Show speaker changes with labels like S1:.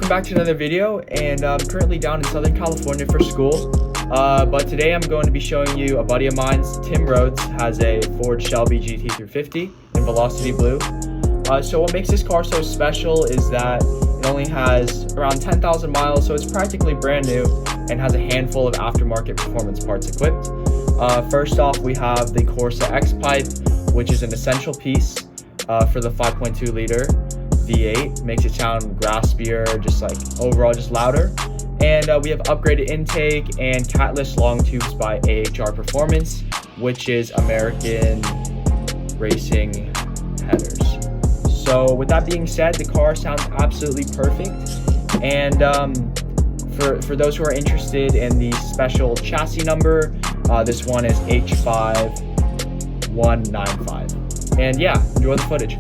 S1: welcome back to another video, and I'm currently down in Southern California for school. But today I'm going to be showing you a buddy of mine's, Tim Rhoades, has a Ford Shelby GT350 in Velocity Blue. So what makes this car so special is that it only has around 10,000 miles, so it's practically brand new and has a handful of aftermarket performance parts equipped. First off, we have the Corsa X-Pipe, which is an essential piece for the 5.2 liter V8. Makes it sound graspier, just like overall just louder. And we have upgraded intake and Catless Longtubes by ARH Performance, which is American racing headers. So with that being said, the car sounds absolutely perfect. And for those who are interested in the special chassis number, this one is H5195. And yeah, enjoy the footage.